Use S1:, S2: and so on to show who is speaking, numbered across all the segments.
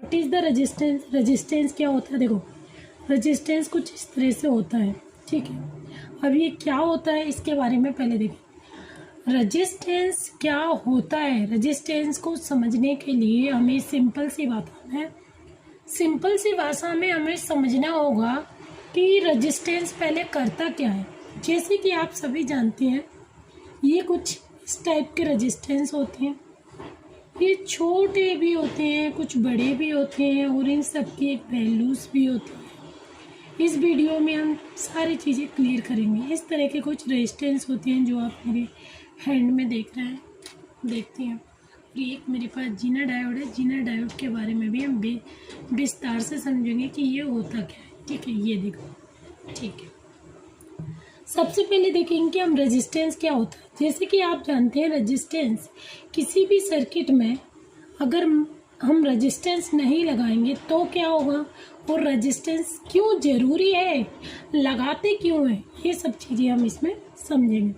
S1: What is the resistance. Resistance क्या होता है, देखो रेजिस्टेंस कुछ इस तरह से होता है, ठीक है। अब ये क्या होता है इसके बारे में पहले देखें। रेजिस्टेंस क्या होता है, रेजिस्टेंस को समझने के लिए हमें सिंपल सी भाषा में हमें समझना होगा कि रेजिस्टेंस पहले करता क्या है। जैसे कि आप सभी जानते हैं ये कुछ इस टाइप के रेजिस्टेंस होते हैं, ये छोटे भी होते हैं कुछ बड़े भी होते हैं और इन सब की एक वैल्यूज़ भी होती है। इस वीडियो में हम सारी चीज़ें क्लियर करेंगे। इस तरह के कुछ रेजिस्टेंस होते हैं जो आप मेरे हैंड में देखते हैं। ये एक मेरे पास जीना डायोड है। जीना डायोड के बारे में भी हम विस्तार से समझेंगे कि ये होता क्या है, ठीक है। ये देखो, ठीक है। सबसे पहले देखेंगे कि हम रेजिस्टेंस क्या होता है। जैसे कि आप जानते हैं रेजिस्टेंस किसी भी सर्किट में अगर हम रेजिस्टेंस नहीं लगाएंगे तो क्या होगा, और रेजिस्टेंस क्यों ज़रूरी है, लगाते क्यों हैं, ये सब चीज़ें हम इसमें समझेंगे।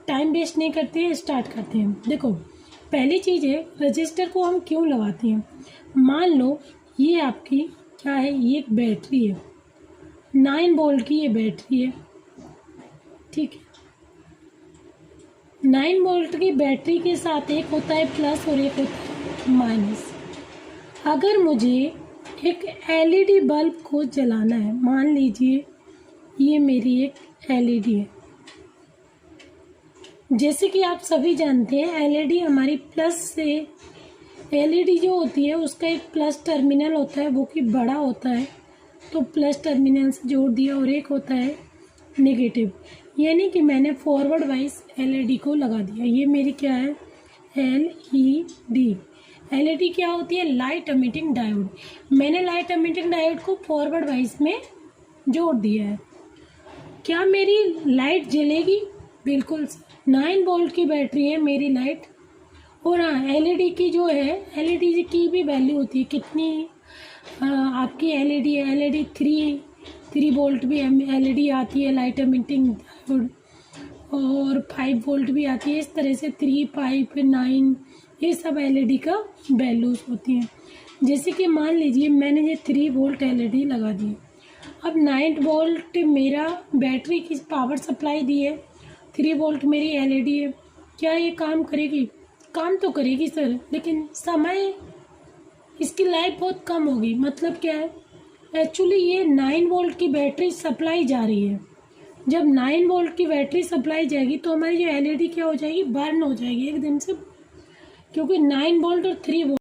S1: टाइम वेस्ट नहीं करते हैं, स्टार्ट करते हैं। देखो पहली चीज़ है रजिस्टर को हम क्यों लगाते हैं। मान लो ये आपकी क्या है, ये एक बैटरी है, 9 वोल्ट की ये बैटरी है, ठीक है। 9 वोल्ट की बैटरी के साथ एक होता है प्लस और एक होता है माइनस। अगर मुझे एक एलईडी बल्ब को जलाना है, मान लीजिए ये मेरी एक एलईडी है। जैसे कि आप सभी जानते हैं एलईडी हमारी प्लस से, एलईडी जो होती है उसका एक प्लस टर्मिनल होता है वो कि बड़ा होता है, तो प्लस टर्मिनल से जोड़ दिया, और एक होता है नेगेटिव, यानी कि मैंने फॉरवर्ड वाइज एलईडी को लगा दिया। ये मेरी क्या है, एलईडी। एलईडी क्या होती है, लाइट एमिटिंग डायोड। मैंने लाइट एमिटिंग डायोड को फॉरवर्ड वाइज में जोड़ दिया है। क्या मेरी लाइट जलेगी, बिल्कुल 9 वोल्ट की बैटरी है मेरी लाइट। और हाँ एलईडी की जो है, एलईडी की भी वैल्यू होती है कितनी, आपकी एलईडी है, एलईडी 3 वोल्ट भी एलईडी आती है लाइट एमिटिंग डायोड, और 5 वोल्ट भी आती है। इस तरह से 3, 5, 9 ये सब एलईडी का वैल्यूज़ होती हैं। जैसे कि मान लीजिए मैंने ये 3 वोल्ट एलईडी लगा दी, अब 9 वोल्ट मेरा बैटरी की पावर सप्लाई दी है, 3 वोल्ट मेरी एलईडी है। क्या ये काम करेगी, काम तो करेगी सर, लेकिन समय इसकी लाइफ बहुत कम होगी। मतलब क्या है, एक्चुअली ये 9 वोल्ट की बैटरी सप्लाई जा रही है। जब 9 वोल्ट की बैटरी सप्लाई जाएगी तो हमारी जो एलईडी क्या हो जाएगी, बर्न हो जाएगी एकदम से, क्योंकि 9 वोल्ट और 3 वोल्ट